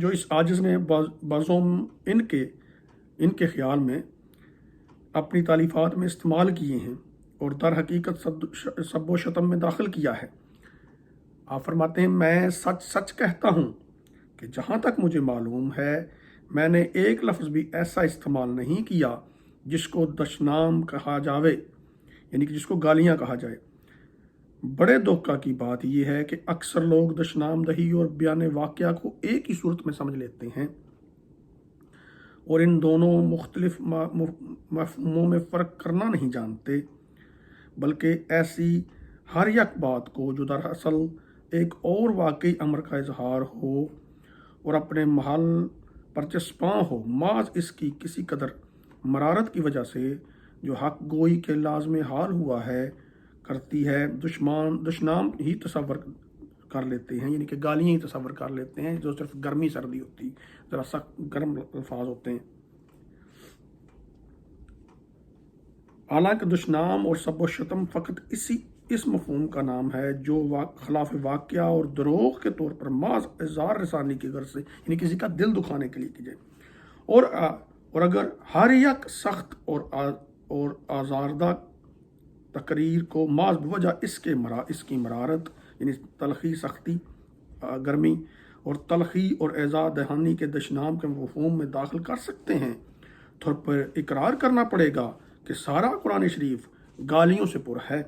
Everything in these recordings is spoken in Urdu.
جو اس عاجز نے بعضوں ان کے خیال میں اپنی تالیفات میں استعمال کیے ہیں اور در حقیقت سب و شتم میں داخل کیا ہے۔ آپ فرماتے ہیں میں سچ سچ کہتا ہوں کہ جہاں تک مجھے معلوم ہے میں نے ایک لفظ بھی ایسا استعمال نہیں کیا جس کو دشنام کہا جاوے، یعنی کہ جس کو گالیاں کہا جائے۔ بڑے دھوکہ کی بات یہ ہے کہ اکثر لوگ دشنام دہی اور بیان واقعہ کو ایک ہی صورت میں سمجھ لیتے ہیں اور ان دونوں مختلف مفہوموں میں فرق کرنا نہیں جانتے، بلکہ ایسی ہر یک بات کو جو دراصل ایک اور واقعی امر کا اظہار ہو اور اپنے محل پر چسپاں ہو، محض اس کی کسی قدر مرارت کی وجہ سے جو حق گوئی کے لازم حال ہوا ہے کرتی ہے، دشنام ہی تصور کر لیتے ہیں، یعنی کہ گالیاں ہی تصور کر لیتے ہیں جو صرف گرمی سردی ہوتی، ذرا سخت گرم الفاظ ہوتے ہیں۔ حالانکہ دشنام اور سب و شتم فقط اس مفہوم کا نام ہے جو خلاف واقعہ اور دروغ کے طور پر محض اظہار رسانی کی غرض سے، یعنی کسی کا دل دکھانے کے لیے کی جائے، اور اگر ہر یک سخت اور آزاردہ تقریر کو محض بوجہ اس کی مرارت، یعنی تلخی، سختی، گرمی اور تلخی اور ایذا دہانی کے دشنام کے مفہوم میں داخل کر سکتے ہیں، تو پھر اقرار کرنا پڑے گا کہ سارا قرآن شریف گالیوں سے پر ہے،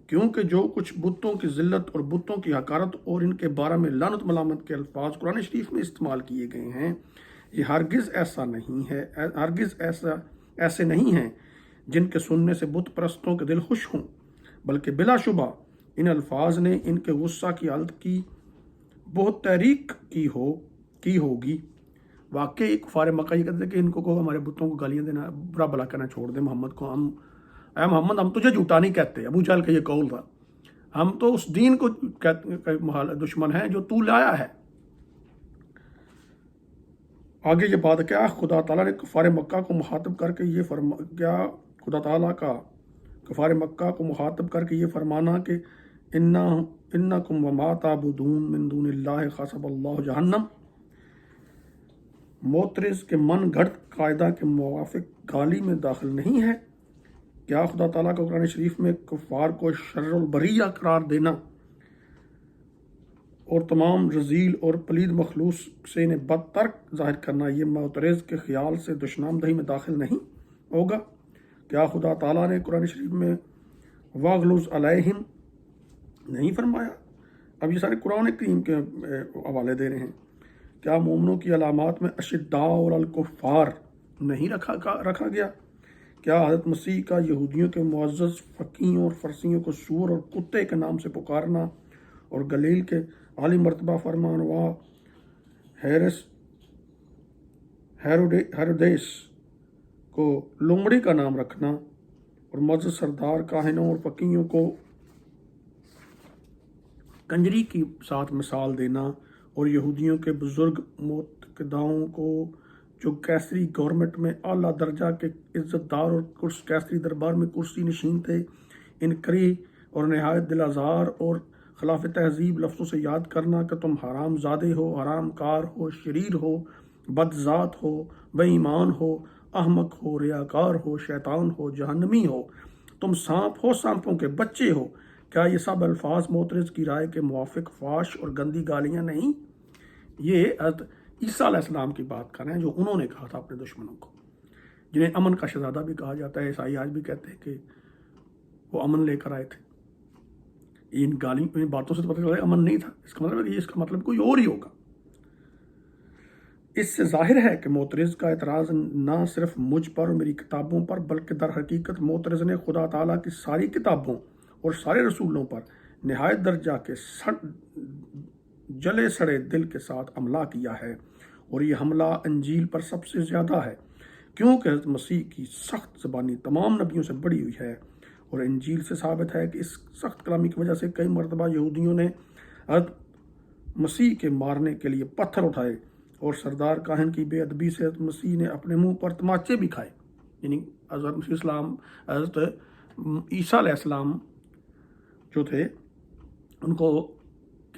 کیونکہ جو کچھ بتوں کی ذلت اور بتوں کی حقارت اور ان کے بارے میں لعنت ملامت کے الفاظ قرآن شریف میں استعمال کیے گئے ہیں، یہ ہرگز ایسے نہیں ہیں جن کے سننے سے بت پرستوں کے دل خوش ہوں، بلکہ بلا شبہ ان الفاظ نے ان کے غصہ کی حالت کی بہت تحریک کی ہوگی۔ واقعی کفار مکہ یہ کہتے ہیں کہ ان کو ہمارے بتوں کو گالیاں دینا، برا بلا کہنا چھوڑ دیں، محمد کو اے محمد ہم تجھے جھوٹا نہیں کہتے۔ ابو جہل کا یہ قول تھا، ہم تو اس دین کو دشمن ہیں جو تو لایا ہے۔ آگے یہ بات کیا خدا تعالیٰ نے کفار مکہ کو مخاطب کر کے یہ فرمانا کہ انکم وما تعبدون من دون اللہ حسب اللہ جہنم، معترض کے من گھڑت قاعدہ کے موافق گالی میں داخل نہیں ہے؟ کیا خدا تعالیٰ کا قرآن شریف میں کفار کو شر البریہ قرار دینا اور تمام رذیل اور پلید مخلوق سے انہیں بدتر ظاہر کرنا یہ معترض کے خیال سے دشنام دہی میں داخل نہیں ہوگا؟ کیا خدا تعالیٰ نے قرآن شریف میں واغلظ علیہم نہیں فرمایا؟ اب یہ سارے قرآن کریم کے حوالے دے رہے ہیں۔ کیا مومنوں کی علامات میں اشداء علی الکفار نہیں رکھا گیا؟ کیا حضرت مسیح کا یہودیوں کے معزز فقیوں اور فرسیوں کو سور اور کتے کے نام سے پکارنا اور گلیل کے عالی مرتبہ فرمانروا ہیرودیس کو لومڑی کا نام رکھنا اور معزز سردار کاہنوں اور فقیوں کو کنجری کی ساتھ مثال دینا اور یہودیوں کے بزرگ معتقداؤں کو جو کیسری گورنمنٹ میں اعلیٰ درجہ کے عزت دار اور کیسری دربار میں کرسی نشین تھے، انکری اور نہایت دل آزار اور خلاف تہذیب لفظوں سے یاد کرنا کہ تم حرام زادے ہو، حرام کار ہو، شریر ہو، بد ذات ہو، بے ایمان ہو، احمق ہو، ریاکار ہو، شیطان ہو، جہنمی ہو، تم سانپ ہو، سانپوں کے بچے ہو، کیا یہ سب الفاظ معترض کی رائے کے موافق فاش اور گندی گالیاں نہیں؟ یہ حضرت عیسیٰ علیہ السلام کی بات کر رہے ہیں جو انہوں نے کہا تھا اپنے دشمنوں کو، جنہیں امن کا شہزادہ بھی کہا جاتا ہے۔ عیسائی آج بھی کہتے ہیں کہ وہ امن لے کر آئے تھے۔ ان باتوں سے تو پتہ چلا ہے امن نہیں تھا، اس کا مطلب ہے کہ اس کا مطلب کوئی اور ہی ہوگا۔ اس سے ظاہر ہے کہ معترض کا اعتراض نہ صرف مجھ پر اور میری کتابوں پر، بلکہ در حقیقت معترض نے خدا تعالیٰ کی ساری کتابوں اور سارے رسولوں پر نہایت درجہ کے جلے سڑے دل کے ساتھ حملہ کیا ہے، اور یہ حملہ انجیل پر سب سے زیادہ ہے، کیونکہ حضرت مسیح کی سخت زبانی تمام نبیوں سے بڑی ہوئی ہے، اور انجیل سے ثابت ہے کہ اس سخت کلامی کی وجہ سے کئی مرتبہ یہودیوں نے حضرت مسیح کے مارنے کے لیے پتھر اٹھائے، اور سردار کاہن کی بے ادبی سے حضرت مسیح نے اپنے منہ پر تماچے بھی کھائے۔ یعنی حضرت عیسیٰ علیہ السلام جو تھے ان کو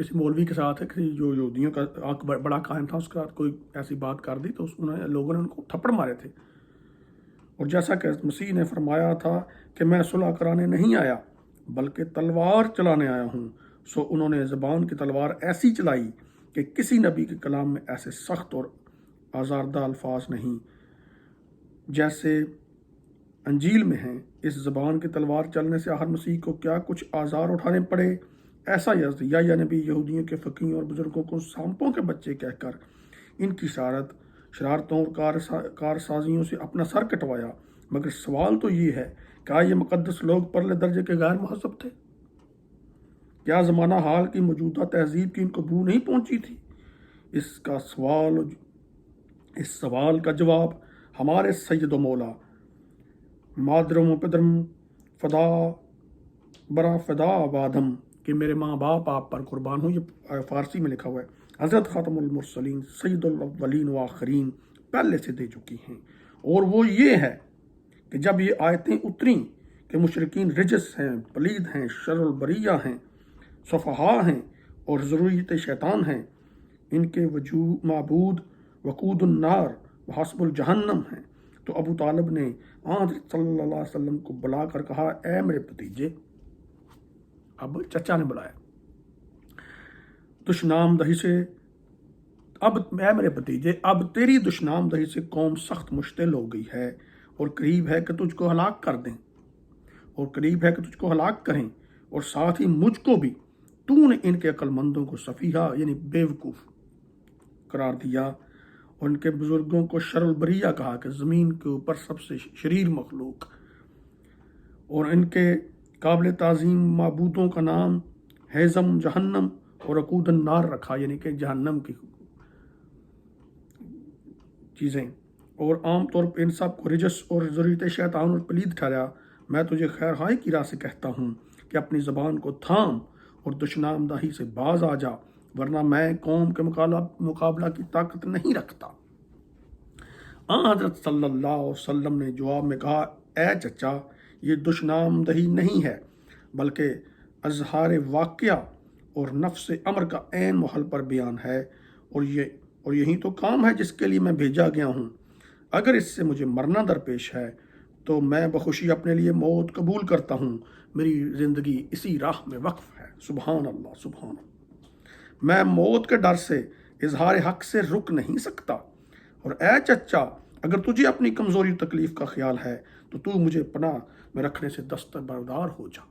کسی مولوی کے ساتھ کسی جو یہودیوں کا آنکھ بڑا قائم تھا، اس کے ساتھ کوئی ایسی بات کر دی تو لوگوں نے ان کو تھپڑ مارے تھے. اور جیسا کہ مسیح نے فرمایا تھا کہ میں صلح کرانے نہیں آیا بلکہ تلوار چلانے آیا ہوں، سو انہوں نے زبان کی تلوار ایسی چلائی کہ کسی نبی کے کلام میں ایسے سخت اور آزاردہ الفاظ نہیں جیسے انجیل میں ہیں. اس زبان کی تلوار چلنے سے ہر مسیح کو کیا کچھ آزار اٹھانے پڑے. ایسا یزدیہ یا نبی یہودیوں کے فقیوں اور بزرگوں کو سانپوں کے بچے کہہ کر ان کی شرارتوں اور کارسازیوں سے اپنا سر کٹوایا. مگر سوال تو یہ ہے، کیا یہ مقدس لوگ پرلے درجے کے غیر مہذب تھے؟ کیا زمانہ حال کی موجودہ تہذیب کی ان کو بو نہیں پہنچی تھی؟ اس سوال کا جواب ہمارے سید و مولا مادرم و پدرم فدا برا فدا آبادم کہ میرے ماں باپ آپ پر قربان ہوں، یہ فارسی میں لکھا ہوا ہے، حضرت خاتم المرسلین سید الاولین و آخرین پہلے سے دے چکی ہیں. اور وہ یہ ہے کہ جب یہ آیتیں اتریں کہ مشرکین رجس ہیں، پلید ہیں، شر البریہ ہیں، صفحاء ہیں اور ضروریت شیطان ہیں، ان کے معبود وقود النار و حسب الجہنم ہیں، تو ابو طالب نے حضرت صلی اللہ علیہ وسلم کو بلا کر کہا، اے میرے بھتیجے، اب چچا نے بلایا، دشنام دہی سے اے میرے بھتیجے، اب تیری دشنام دہی سے قوم سخت مشتعل ہو گئی ہے اور قریب ہے کہ تجھ کو ہلاک کر دیں، اور قریب ہے کہ تجھ کو ہلاک کریں، اور ساتھ ہی مجھ کو بھی. تو نے ان کے عقل مندوں کو سفیہہ یعنی بیوقوف قرار دیا، اور ان کے بزرگوں کو شر البریہ کہا کہ زمین کے اوپر سب سے شریر مخلوق، اور ان کے قابل تعظیم معبودوں کا نام حیزم جہنم اور وقود النار رکھا، یعنی کہ جہنم کی چیزیں، اور عام طور پر ان سب کو رجس اور ضروریت شیطان اور پلید ٹھہرایا. میں تجھے خیر خواہی کی راہ سے کہتا ہوں کہ اپنی زبان کو تھام اور دشنام دہی سے باز آ جا، ورنہ میں قوم کے مقابلہ کی طاقت نہیں رکھتا. حضرت صلی اللہ علیہ وسلم نے جواب میں کہا، اے چچا، یہ دشنام دہی نہیں ہے بلکہ اظہار واقعہ اور نفس امر کا عین محل پر بیان ہے، اور یہی تو کام ہے جس کے لیے میں بھیجا گیا ہوں. اگر اس سے مجھے مرنا درپیش ہے تو میں بخوشی اپنے لیے موت قبول کرتا ہوں. میری زندگی اسی راہ میں وقف ہے. سبحان اللہ، سبحان اللہ. میں موت کے ڈر سے اظہار حق سے رک نہیں سکتا. اور اے چچا، اگر تجھے اپنی کمزوری تکلیف کا خیال ہے تو مجھے پناہ میں رکھنے سے دستبردار ہو جا.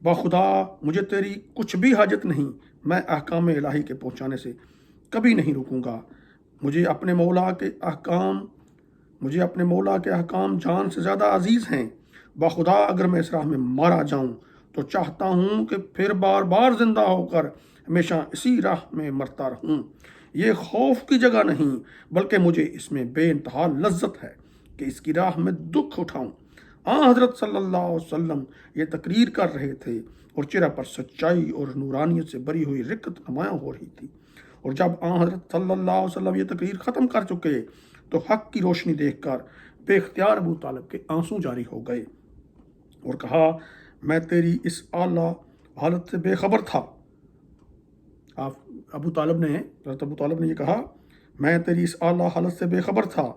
بخدا مجھے تیری کچھ بھی حاجت نہیں، میں احکام الہی کے پہنچانے سے کبھی نہیں رکوں گا. مجھے اپنے مولا کے احکام جان سے زیادہ عزیز ہیں. بخدا اگر میں اس راہ میں مارا جاؤں تو چاہتا ہوں کہ پھر بار بار زندہ ہو کر ہمیشہ اسی راہ میں مرتا رہوں. یہ خوف کی جگہ نہیں بلکہ مجھے اس میں بے انتہا لذت ہے کہ اس کی راہ میں دکھ اٹھاؤں. حضرت صلی اللہ علیہ وسلم یہ تقریر کر رہے تھے اور چہرہ پر سچائی اور نورانیت سے بری ہوئی رقت نمایاں ہو رہی تھی. اور جب حضرت صلی اللہ علیہ وسلم یہ تقریر ختم کر چکے تو حق کی روشنی دیکھ کر بے اختیار ابو طالب کے آنسو جاری ہو گئے اور کہا، میں تیری اس اعلیٰ حالت سے بے خبر تھا. حضرت ابو طالب نے یہ کہا، میں تیری اس اعلیٰ حالت سے بے خبر تھا.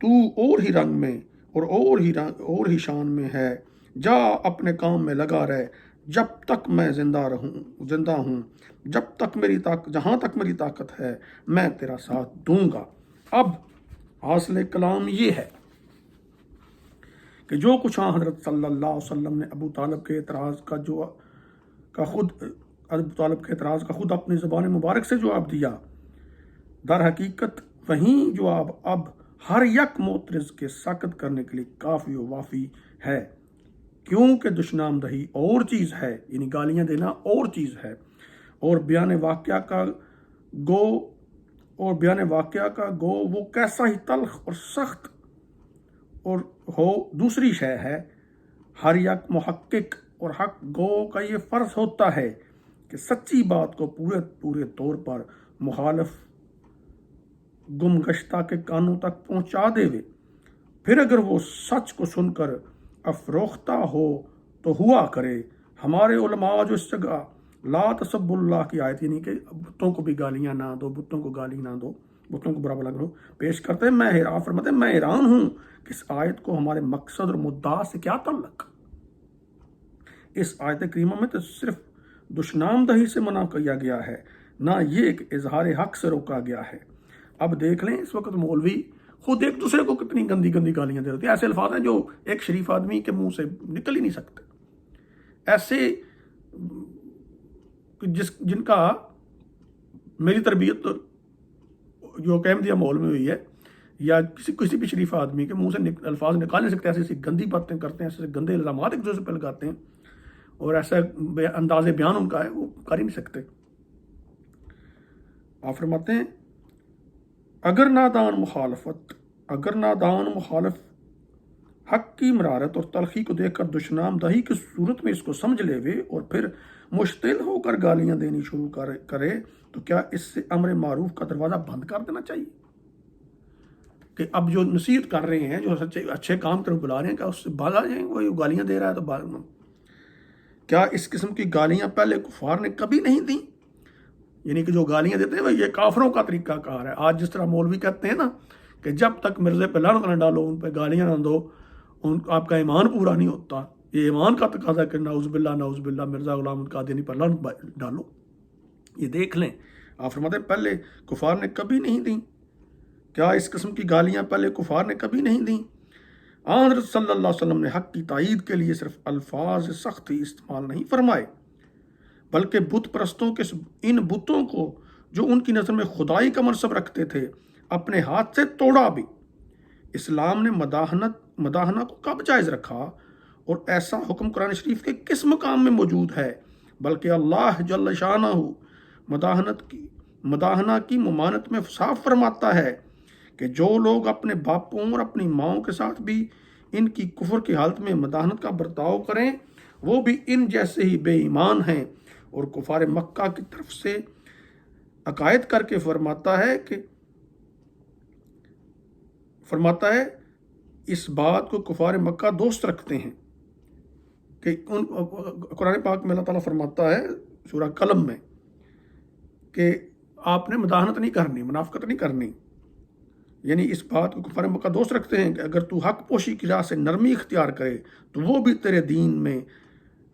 تو اور ہی رنگ میں اور ہی شان میں ہے. جا اپنے کام میں لگا رہ جب تک میں زندہ ہوں، جہاں تک میری طاقت ہے میں تیرا ساتھ دوں گا. اب حاصل کلام یہ ہے کہ جو کچھ حضرت صلی اللہ علیہ وسلم نے ابو طالب کے اعتراض کا خود اپنی زبان مبارک سے جواب دیا، در حقیقت وہی جواب اب ہر یک معترض کے ساکت کرنے کے لیے کافی و وافی ہے. کیونکہ دشنام دہی اور چیز ہے، یعنی گالیاں دینا اور چیز ہے، اور بیان واقعہ کا گو وہ کیسا ہی تلخ اور سخت اور ہو دوسری شے ہے. ہر یک محقق اور حق گو کا یہ فرض ہوتا ہے کہ سچی بات کو پورے طور پر مخالف گم گشتہ کے کانوں تک پہنچا دے. پھر اگر وہ سچ کو سن کر افروختہ ہو تو ہوا کرے، ہمارے علماء جو اس جگہ لا تسب اللہ کی آیت، یعنی کہ بتوں کو بھی گالیاں نہ دو، بتوں کو گالی نہ دو، بتوں کو برا بلا کرو، پیش کرتے ہیں، فرماتے ہیں میں حیران ہوں کہ اس آیت کو ہمارے مقصد اور مدعا سے کیا تعلق۔ اس آیت کریمہ میں تو صرف دشنام دہی سے منع کیا گیا ہے، نہ یہ کہ اظہار حق سے روکا گیا ہے۔ اب دیکھ لیں اس وقت مولوی خود ایک دوسرے کو کتنی گندی گندی گالیاں دے دیتے ہیں، ایسے الفاظ ہیں جو ایک شریف آدمی کے منہ سے نکل ہی نہیں سکتے، ایسے جن کا میری تربیت جو احمدیہ ماحول میں ہوئی ہے، یا کسی بھی شریف آدمی کے منہ سے الفاظ نکال نہیں سکتے، ایسی گندی باتیں کرتے ہیں، ایسے گندے الزامات ایک دوسرے پہ لگاتے ہیں، اور ایسا انداز بیان ان کا ہے وہ کر ہی نہیں سکتے۔ آپ فرماتے ہیں اگر نادان مخالف حق کی مرارت اور تلخی کو دیکھ کر دشنام دہی کی صورت میں اس کو سمجھ لے وے اور پھر مشتعل ہو کر گالیاں دینی شروع کرے تو کیا اس سے امر معروف کا دروازہ بند کر دینا چاہیے؟ کہ اب جو نصیحت کر رہے ہیں، جو اچھے کام کی طرف بلا رہے ہیں، کیا اس سے باز آ جائیں؟ وہ گالیاں دے رہا ہے تو کیا اس قسم کی گالیاں پہلے کفار نے کبھی نہیں دیں؟ یعنی کہ جو گالیاں دیتے ہیں یہ کافروں کا طریقہ کار ہے۔ آج جس طرح مولوی کہتے ہیں نا کہ جب تک مرزے پہ لعنت نہ ڈالو، ان پہ گالیاں نہ دو، آپ کا ایمان پورا نہیں ہوتا۔ یہ ایمان کا تقاضا کہ نعوذ باللہ مرزا غلام القادیانی پر لعنت ڈالو۔ یہ دیکھ لیں، آپ فرماتے ہیں پہلے کفار نے کبھی نہیں دیں۔ کیا اس قسم کی گالیاں پہلے کفار نے کبھی نہیں دیں؟ حضرت صلی اللہ علیہ وسلم نے حق کی تائید کے لیے صرف الفاظ سخت ہی استعمال نہیں فرمائے، بلکہ بت پرستوں کے ان بتوں کو جو ان کی نظر میں خدائی کا منصب رکھتے تھے اپنے ہاتھ سے توڑا بھی۔ اسلام نے مداحنہ کو کب جائز رکھا، اور ایسا حکم قرآن شریف کے کس مقام میں موجود ہے؟ بلکہ اللہ جل شانہ مداحنہ کی ممانعت میں صاف فرماتا ہے کہ جو لوگ اپنے باپوں اور اپنی ماؤں کے ساتھ بھی ان کی کفر کی حالت میں مداحنت کا برتاؤ کریں وہ بھی ان جیسے ہی بے ایمان ہیں، اور کفار مکہ کی طرف سے عقائد کر کے فرماتا ہے اس بات کو کفار مکہ دوست رکھتے ہیں کہ قرآن پاک میں اللہ تعالیٰ فرماتا ہے سورہ قلم میں کہ آپ نے مداحنت نہیں کرنی، منافقت نہیں کرنی، یعنی اس بات کو کفار مکہ دوست رکھتے ہیں کہ اگر تو حق پوشی کی راہ سے نرمی اختیار کرے تو وہ بھی تیرے دین میں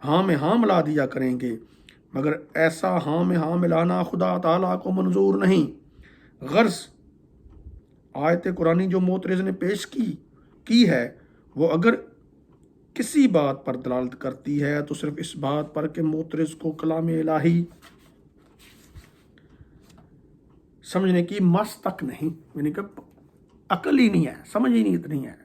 ہاں میں ہاں ملا دیا کریں گے، مگر ایسا ہاں میں ہاں ملانا خدا تعالیٰ کو منظور نہیں۔ غرض آیت قرآنی جو معترض نے پیش کی ہے وہ اگر کسی بات پر دلالت کرتی ہے تو صرف اس بات پر کہ معترض کو کلام الہی سمجھنے کی مس تک نہیں، یعنی کہ عقل ہی نہیں ہے، سمجھ ہی نہیں اتنی ہے،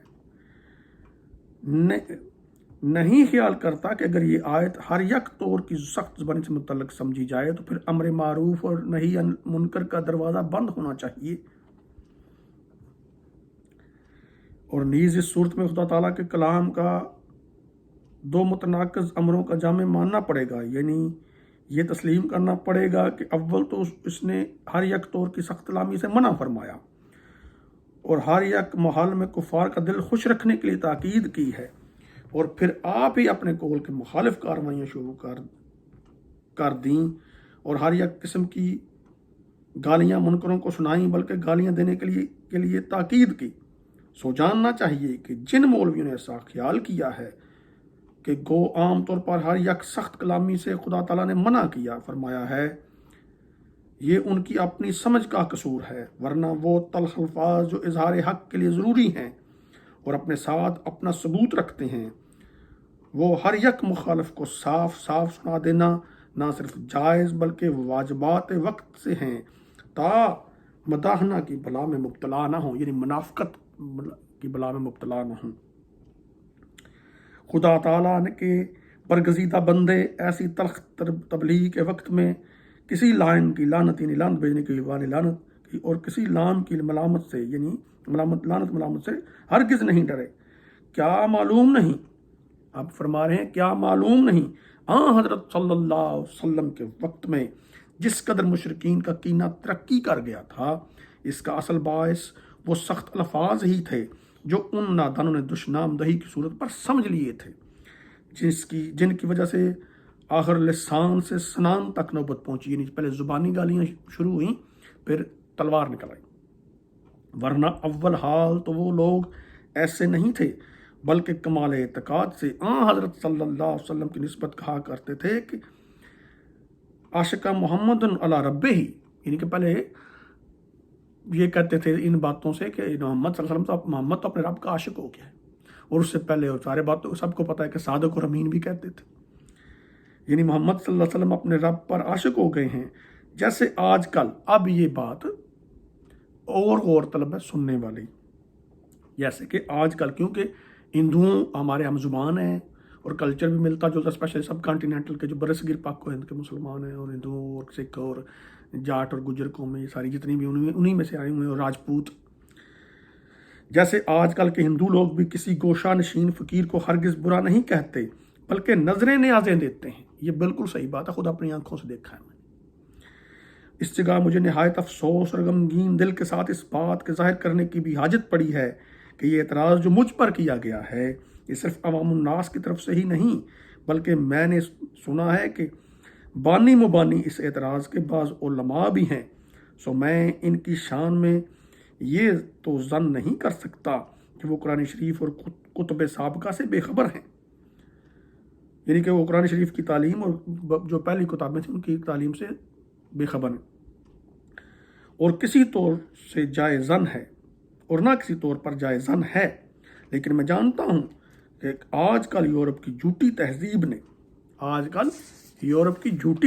نہیں خیال کرتا کہ اگر یہ آیت ہر یک طور کی سخت زبانی سے متعلق سمجھی جائے تو پھر امر معروف اور نہی عن منکر کا دروازہ بند ہونا چاہیے، اور نیز اس صورت میں خدا تعالیٰ کے کلام کا دو متناقض امروں کا جامع ماننا پڑے گا، یعنی یہ تسلیم کرنا پڑے گا کہ اول تو اس نے ہر یک طور کی سخت کلامی سے منع فرمایا اور ہر یک محل میں کفار کا دل خوش رکھنے کے لیے تاکید کی ہے، اور پھر آپ ہی اپنے قول کے مخالف کارروائیاں شروع کر دیں اور ہر یک قسم کی گالیاں منکروں کو سنائیں، بلکہ گالیاں دینے کے لیے تاکید کی۔ سو جاننا چاہیے کہ جن مولویوں نے ایسا خیال کیا ہے کہ گو عام طور پر ہر یک سخت کلامی سے خدا تعالیٰ نے منع کیا فرمایا ہے، یہ ان کی اپنی سمجھ کا قصور ہے، ورنہ وہ تلخ الفاظ جو اظہار حق کے لیے ضروری ہیں اور اپنے ساتھ اپنا ثبوت رکھتے ہیں، وہ ہر یک مخالف کو صاف سنا دینا نہ صرف جائز بلکہ واجبات وقت سے ہیں تا مداحنہ کی بلا میں مبتلا نہ ہوں، یعنی منافقت کی بلا میں مبتلا نہ ہوں۔ خدا تعالیٰ کے برگزیدہ بندے ایسی تلخ تبلیغ کے وقت میں کسی لائن کی لعنت یعنی لعنت بھیجنے کی لعنت کی اور کسی لام کی ملامت سے یعنی ملامت سے ہرگز نہیں ڈرے۔ کیا معلوم نہیں، آپ فرما رہے ہیں کیا معلوم نہیں حضرت صلی اللہ علیہ وسلم کے وقت میں جس قدر مشرکین کا کینہ ترقی کر گیا تھا، اس کا اصل باعث وہ سخت الفاظ ہی تھے جو ان نادانوں نے دشنام دہی کی صورت پر سمجھ لیے تھے، جن کی وجہ سے آخر لسان سے سنان تک نوبت پہنچی، یعنی پہلے زبانی گالیاں شروع ہوئیں پھر تلوار نکل آئی۔ ورنہ اول حال تو وہ لوگ ایسے نہیں تھے، بلکہ کمال اعتقاد سے حضرت صلی اللہ علیہ وسلم کی نسبت کہا کرتے تھے کہ عاشق محمد علی ربہ ہی، یعنی کہ پہلے یہ کہتے تھے ان باتوں سے کہ محمد صلی اللہ علیہ وسلم محمد تو اپنے رب کا عاشق ہو گیا ہے، اور اس سے پہلے سارے باتوں سب کو پتہ ہے کہ صادق اور امین بھی کہتے تھے، یعنی محمد صلی اللہ علیہ وسلم اپنے رب پر عاشق ہو گئے ہیں۔ جیسے آج کل اب یہ بات اور غور طلب ہے سننے والی، جیسے کہ آج کل کیونکہ ہندوؤں ہمارے ہم زبان ہیں اور کلچر بھی ملتا جلتا، اسپیشلی سب کانٹیننٹل کے جو برصغیر پاک و ہند کے مسلمان ہیں، اور ہندوؤں اور سکھ اور جاٹ اور گجر قومیں، یہ ساری جتنی بھی انہی میں سے آئے ہوئے ہیں، اور راجپوت۔ جیسے آج کل کے ہندو لوگ بھی کسی گوشہ نشین فقیر کو ہرگز برا نہیں کہتے، بلکہ نظریں نیازیں دیتے ہیں۔ یہ بالکل صحیح بات ہے، خود اپنی آنکھوں سے دیکھا ہے میں نے۔ اس جگہ مجھے نہایت افسوس اور غمگین دل کے ساتھ اس بات کے ظاہر کرنے کی بھی حاجت پڑی ہے کہ یہ اعتراض جو مجھ پر کیا گیا ہے یہ صرف عوام الناس کی طرف سے ہی نہیں، بلکہ میں نے سنا ہے کہ بانی مبانی اس اعتراض کے بعض علماء بھی ہیں، سو میں ان کی شان میں یہ تو ظن نہیں کر سکتا کہ وہ قرآن شریف اور کتب سابقہ سے بے خبر ہیں، یعنی کہ وہ قرآن شریف کی تعلیم اور جو پہلی کتابیں تھیں ان کی تعلیم سے بے خبر ہیں، اور کسی طور سے جائزن ہے اور نہ کسی طور پر جائزن ہے۔ لیکن میں جانتا ہوں کہ آج کل یورپ کی جھوٹی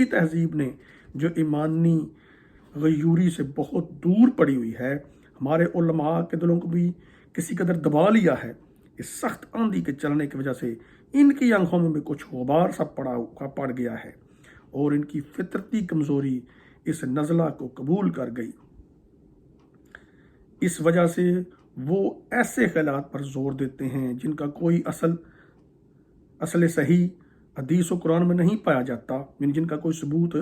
تہذیب نے جو ایمانی غیوری سے بہت دور پڑی ہوئی ہے، ہمارے علماء کے دلوں کو بھی کسی قدر دبا لیا ہے۔ اس سخت آندھی کے چلنے کی وجہ سے ان کی آنکھوں میں بھی کچھ غبار سا پڑ گیا ہے، اور ان کی فطرتی کمزوری اس نزلہ کو قبول کر گئی۔ اس وجہ سے وہ ایسے خیالات پر زور دیتے ہیں جن کا کوئی اصل صحیح حدیث و قرآن میں نہیں پایا جاتا، یعنی جن کا کوئی ثبوت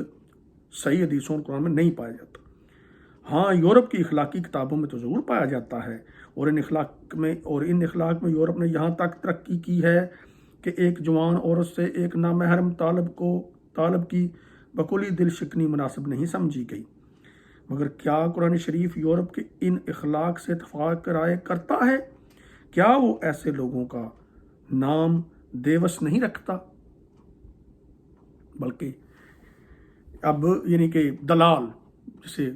صحیح حدیثوں اور قرآن میں نہیں پایا جاتا۔ ہاں، یورپ کی اخلاقی کتابوں میں تو ضرور پایا جاتا ہے، اور ان اخلاق میں یورپ نے یہاں تک ترقی کی ہے کہ ایک جوان عورت سے ایک نامحرم طالب کی بکلی دل شکنی مناسب نہیں سمجھی گئی۔ مگر کیا قرآن شریف یورپ کے ان اخلاق سے اتفاق رائے کرتا ہے؟ کیا وہ ایسے لوگوں کا نام دیوس نہیں رکھتا، بلکہ اب یعنی کہ دلال جسے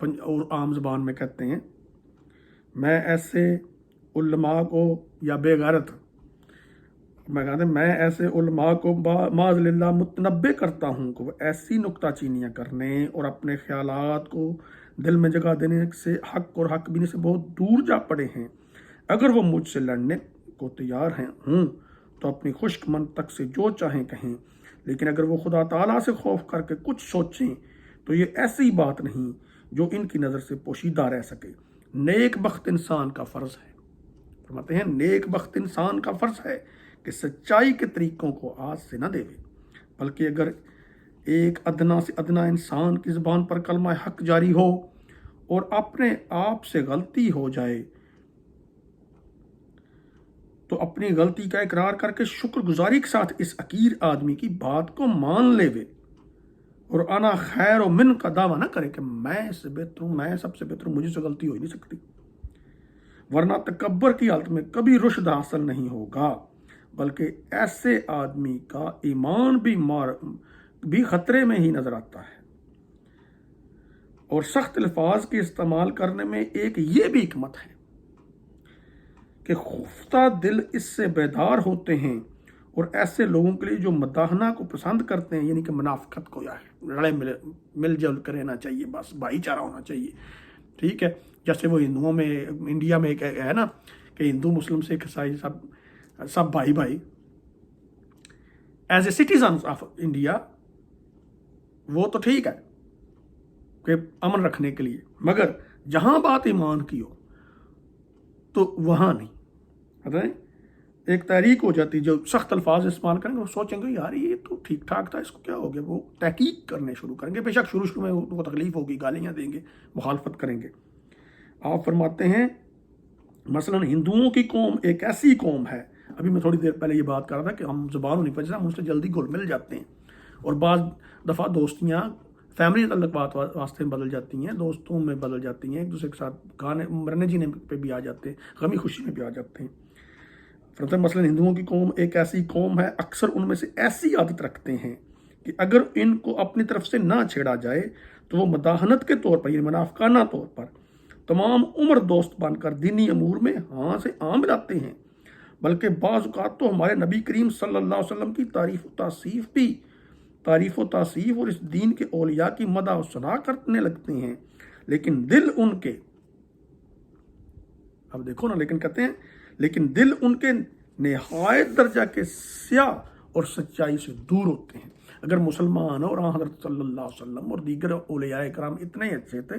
اور عام زبان میں کہتے ہیں، میں ایسے علماء کو یا بے غیرت میں ایسے علماء کو معاذ اللہ متنبع کرتا ہوں کہ وہ ایسی نکتہ چینیاں کرنے اور اپنے خیالات کو دل میں جگہ دینے سے حق اور حق بینی سے بہت دور جا پڑے ہیں۔ اگر وہ مجھ سے لڑنے کو تیار ہوں تو اپنی خشک من تک سے جو چاہیں کہیں، لیکن اگر وہ خدا تعالیٰ سے خوف کر کے کچھ سوچیں تو یہ ایسی بات نہیں جو ان کی نظر سے پوشیدہ رہ سکے۔ نیک بخت انسان کا فرض ہے، فرماتے ہیں نیک بخت انسان کا فرض ہے کہ سچائی کے طریقوں کو آج سے نہ دیوے، بلکہ اگر ایک ادنا سے ادنا انسان کی زبان پر کلمہ حق جاری ہو اور اپنے آپ سے غلطی ہو جائے تو اپنی غلطی کا اقرار کر کے شکر گزاری کے ساتھ اس حقیر آدمی کی بات کو مان لیوے، اور انا خیر و من کا دعویٰ نہ کرے کہ میں اس سے بہتر ہوں، میں سب سے بہتر ہوں، مجھے سے غلطی ہو ہی نہیں سکتی، ورنہ تکبر کی حالت میں کبھی رشد حاصل نہیں ہوگا، بلکہ ایسے آدمی کا ایمان بھی خطرے میں ہی نظر آتا ہے۔ اور سخت الفاظ کے استعمال کرنے میں ایک یہ بھی حکمت ہے کہ خفتہ دل اس سے بیدار ہوتے ہیں، اور ایسے لوگوں کے لیے جو مداحنہ کو پسند کرتے ہیں، یعنی کہ منافقت کو یا رلے مل جل کر رہنا چاہیے، بس بھائی چارہ ہونا چاہیے، ٹھیک ہے، جیسے وہ ہندوؤں میں انڈیا میں ایک ہے نا کہ ہندو مسلم سکھ عیسائی سب بھائی as a citizen of India, وہ تو ٹھیک ہے کہ امن رکھنے کے لیے، مگر جہاں بات ایمان کی ہو تو وہاں نہیں، پتہ ہے ایک تحریک ہو جاتی، جو سخت الفاظ استعمال کریں گے وہ سوچیں گے یار یہ تو ٹھیک ٹھاک تھا، اس کو کیا ہو گیا، وہ تحقیق کرنے شروع کریں گے، بے شک شروع میں وہ تکلیف ہوگی، گالیاں دیں گے، مخالفت کریں گے۔ آپ فرماتے ہیں مثلا ہندوؤں کی قوم ایک ایسی قوم ہے، ابھی میں تھوڑی دیر پہلے یہ بات کر رہا تھا کہ ہم زبان نہیں پہنچتا، ہم اس سے جلدی گھل مل جاتے ہیں، اور بعض دفعہ دوستیاں فیملی تعلقات واسطے بدل جاتی ہیں، دوستوں میں بدل جاتی ہیں، ایک دوسرے کے ساتھ کھانے مرنے جینے پہ بھی آ جاتے ہیں، غمی خوشی میں بھی آ جاتے ہیں۔ فرضاً مثلاً ہندوؤں کی قوم ایک ایسی قوم ہے، اکثر ان میں سے ایسی عادت رکھتے ہیں کہ اگر ان کو اپنی طرف سے نہ چھیڑا جائے تو وہ مداحنت کے طور پر، یعنی منافقانہ طور پر تمام عمر دوست بن کر دینی امور میں ہاں سے ہاں ملاتے ہیں، بلکہ بعض اوقات تو ہمارے نبی کریم صلی اللہ علیہ وسلم کی تعریف و تعصیف اور اس دین کے اولیاء کی مدح و ثنا کرنے لگتے ہیں، لیکن دل ان کے، اب دیکھو نا، لیکن کہتے ہیں لیکن دل ان کے نہایت درجہ کے سیاہ اور سچائی سے دور ہوتے ہیں۔ اگر مسلمان اور حضرت صلی اللہ علیہ وسلم اور دیگر اولیاء کرام اتنے اچھے تھے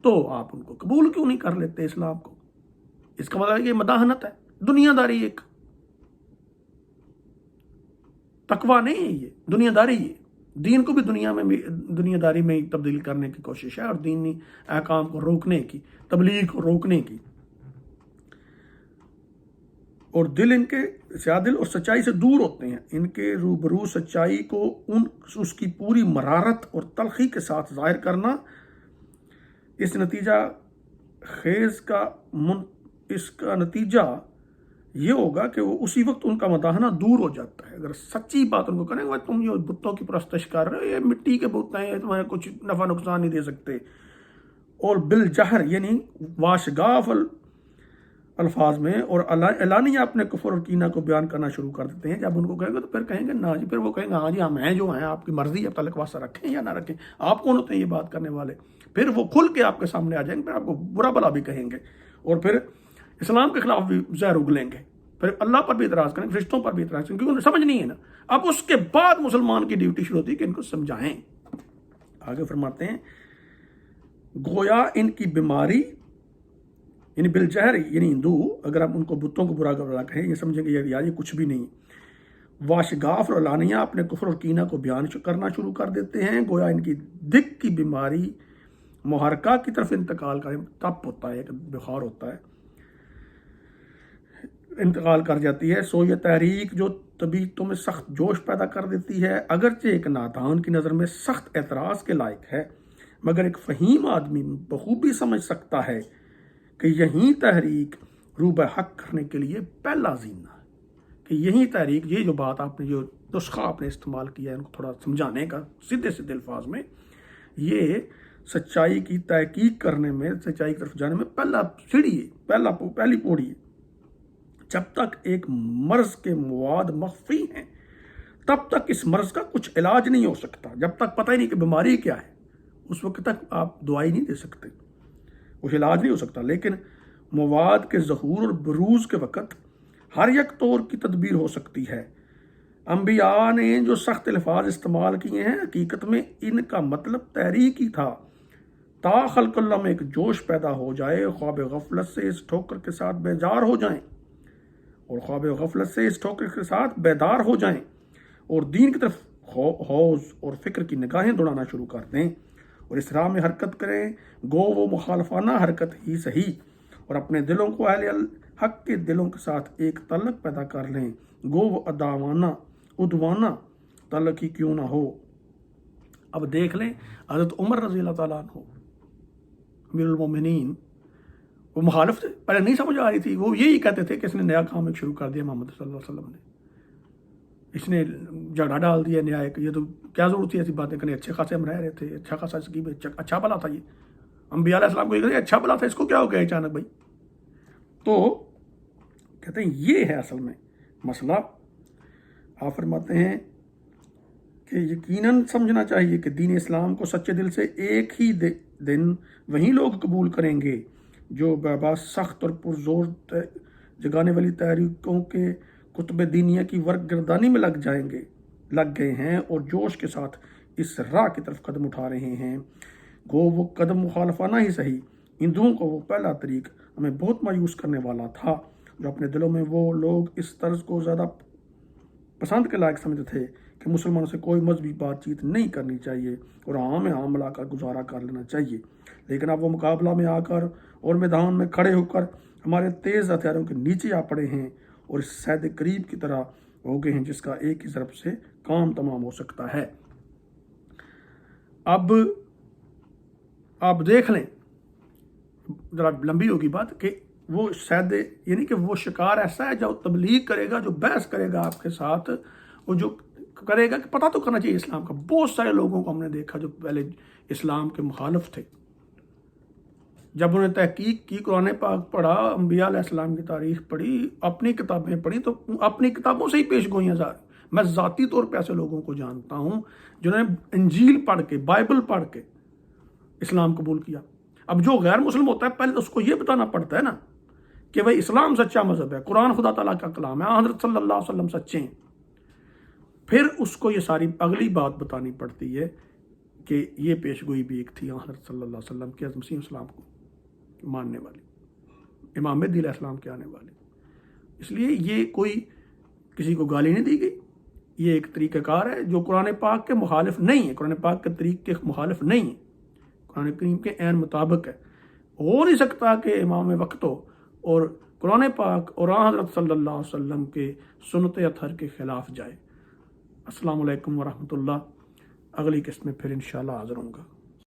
تو آپ ان کو قبول کیوں نہیں کر لیتے اسلام کو؟ اس کا مطلب ہے کہ یہ مداحنت ہے، دنیا داری، ایک تقویٰ نہیں ہے، یہ دنیا داری ہے۔ دین کو بھی دنیا داری میں تبدیل کرنے کی کوشش ہے، اور دینی احکام کو روکنے کی، تبلیغ کو روکنے کی، اور دل ان کے سیاہ دل اور سچائی سے دور ہوتے ہیں۔ ان کے روبرو سچائی کو اس کی پوری مرارت اور تلخی کے ساتھ ظاہر کرنا، اس کا نتیجہ یہ ہوگا کہ وہ اسی وقت ان کا مداحنہ دور ہو جاتا ہے۔ اگر سچی بات ان کو کریں، تم یہ بتوں کی پرستش کر رہے ہو، یہ مٹی کے بت ہیں، یہ تمہیں کچھ نفع نقصان نہیں دے سکتے، اور بالجہر یعنی واشگاف الفاظ میں اور اعلانیہ اپنے کفر اور کینہ کو بیان کرنا شروع کر دیتے ہیں، جب ان کو کہیں گے تو پھر کہیں گے نا جی، پھر وہ کہیں گے ہاں جی ہم ہیں جو ہیں، آپ کی مرضی ہے، تعلق واسطہ رکھیں یا نہ رکھیں، آپ کون ہوتے ہیں یہ بات کرنے والے؟ پھر وہ کھل کے آپ کے سامنے آ جائیں گے، پھر آپ کو برا بلا بھی کہیں گے، اور پھر اسلام کے خلاف بھی زہر اگلیں گے، پھر اللہ پر بھی اعتراض کریں گے، فرشتوں پر بھی اعتراض کریں گے، کیونکہ انہیں سمجھ نہیں ہے نا۔ اب اس کے بعد مسلمان کی ڈیوٹی شروع ہوتی ہے کہ ان کو سمجھائیں۔ آگے فرماتے ہیں، گویا ان کی بیماری یعنی بالجہر یعنی ہندو اگر آپ ان کو بتوں کو برا بلا کہیں، یہ سمجھیں گے یار یہ کچھ بھی نہیں، واشگاف اور اعلانیہ اپنے کفر اور کینہ کو بیان کرنا شروع کر دیتے ہیں، گویا ان کی دل کی بیماری محرکہ کی طرف انتقال کا تپ ہوتا ہے، ایک بخار ہوتا ہے، انتقال کر جاتی ہے۔ سو یہ تحریک جو طبیعتوں میں سخت جوش پیدا کر دیتی ہے، اگرچہ ایک نادان کی نظر میں سخت اعتراض کے لائق ہے، مگر ایک فہیم آدمی بخوبی سمجھ سکتا ہے کہ یہی تحریک روبہ حق کرنے کے لیے پہلا زینہ ہے، کہ یہی تحریک، یہ جو بات آپ نے، جو نسخہ آپ نے استعمال کیا ہے ان کو تھوڑا سمجھانے کا سیدھے سیدھے الفاظ میں، یہ سچائی کی تحقیق کرنے میں، سچائی کی طرف جانے میں پہلا سیڑھی ہے، پہلی پوڑی ہے۔ جب تک ایک مرض کے مواد مخفی ہیں تب تک اس مرض کا کچھ علاج نہیں ہو سکتا۔ جب تک پتہ ہی نہیں کہ بیماری کیا ہے، اس وقت تک آپ دوائی نہیں دے سکتے، کچھ علاج نہیں ہو سکتا۔ لیکن مواد کے ظہور اور بروز کے وقت ہر یک طور کی تدبیر ہو سکتی ہے۔ انبیاء نے جو سخت الفاظ استعمال کیے ہیں، حقیقت میں ان کا مطلب تحریک ہی تھا، تا خلق اللہ میں ایک جوش پیدا ہو جائے، خواب غفلت سے اس ٹھوکر کے ساتھ بیدار ہو جائیں، اور خواب غفلت سے اس ٹھوکر کے ساتھ بیدار ہو جائیں، اور دین کی طرف حوض اور فکر کی نگاہیں دوڑانا شروع کر دیں، اور اس راہ میں حرکت کریں، گو وہ مخالفانہ حرکت ہی صحیح، اور اپنے دلوں کو اہل حق کے دلوں کے ساتھ ایک تعلق پیدا کر لیں، گو وہ عدوانہ تعلق ہی کیوں نہ ہو۔ اب دیکھ لیں حضرت عمر رضی اللہ تعالیٰ عنہ امیر المومنین، وہ مخالف تھے، پہلے نہیں سمجھ آ رہی تھی، وہ یہی کہتے تھے کہ اس نے نیا کام ایک شروع کر دیا محمد صلی اللہ علیہ وسلم نے، اس نے جھگڑا ڈال دیا نیا ایک، یہ تو کیا ضرورت تھی ایسی باتیں کرنے، اچھے خاصے ہم رہ رہے تھے، اچھا خاصا اس کی اچھا بلا تھا، یہ انبیاء علیہ السلام کو یہ کہتے ہیں اچھا بلا تھا، اس کو کیا ہو گیا اچانک بھائی؟ تو کہتے ہیں یہ ہے اصل میں مسئلہ۔ آپ فرماتے ہیں کہ یقیناً سمجھنا چاہیے کہ دین اسلام کو سچے دل سے ایک ہی دن وہی لوگ قبول کریں گے جو باباس سخت اور پرزور جگانے والی تحریکوں کے کتب دینیہ کی ورق گردانی میں لگ گئے ہیں، اور جوش کے ساتھ اس راہ کی طرف قدم اٹھا رہے ہیں، گو وہ قدم مخالفانہ ہی صحیح۔ ہندوؤں کو وہ پہلا طریق ہمیں بہت مایوس کرنے والا تھا، جو اپنے دلوں میں وہ لوگ اس طرز کو زیادہ پسند کے لائق سمجھتے تھے کہ مسلمانوں سے کوئی مذہبی بات چیت نہیں کرنی چاہیے اور عام ملا کر گزارا کر لینا چاہیے، لیکن اب وہ مقابلہ میں آ کر اور میدان میں کھڑے ہو کر ہمارے تیز ہتھیاروں کے نیچے آ پڑے ہیں، اور اس سید قریب کی طرح ہو گئے ہیں جس کا ایک ہی ضرب سے کام تمام ہو سکتا ہے۔ اب آپ دیکھ لیں، ذرا لمبی ہوگی بات، کہ وہ شاید یعنی کہ وہ شکار ایسا ہے جو تبلیغ کرے گا، جو بحث کرے گا آپ کے ساتھ، وہ جو کرے گا کہ پتہ تو کرنا چاہیے اسلام کا. بہت سارے لوگوں کو ہم نے دیکھا جو پہلے اسلام کے مخالف تھے، جب انہوں نے تحقیق کی، قرآن پاک پڑھا، انبیاء علیہ السلام کی تاریخ پڑھی، اپنی کتابیں پڑھی، تو اپنی کتابوں سے ہی پیش گوئیاں میں ذاتی طور پہ ایسے لوگوں کو جانتا ہوں جنہوں نے انجیل پڑھ کے، بائبل پڑھ کے اسلام قبول کیا. اب جو غیر مسلم ہوتا ہے پہلے تو اس کو یہ بتانا پڑتا ہے نا کہ بھائی اسلام سچا مذہب ہے، قرآن خدا تعالیٰ کا کلام ہے، حضرت صلی اللہ علیہ وسلم سچے ہیں. پھر اس کو یہ ساری اگلی بات بتانی پڑتی ہے کہ یہ پیش گوئی بھی ایک تھی حضرت صلی اللہ علیہ وسلم کی، حضرت مسیح السلام کو ماننے والی، امام مہدی علیہ السلام کے آنے والی. اس لیے یہ کوئی کسی کو گالی نہیں دی گئی، یہ ایک طریقہ کار ہے جو قرآن پاک کے مخالف نہیں ہے، قرآن پاک کے طریقے کے مخالف نہیں ہے، قرآن کریم کے عین مطابق ہے. ہو نہیں سکتا کہ امام وقت ہو اور قرآن پاک اور حضرت صلی اللہ علیہ وسلم کے سنت اطہر کے خلاف جائے. السلام علیکم ورحمۃ اللہ. اگلی قسط میں پھر انشاءاللہ حاضر ہوں گا.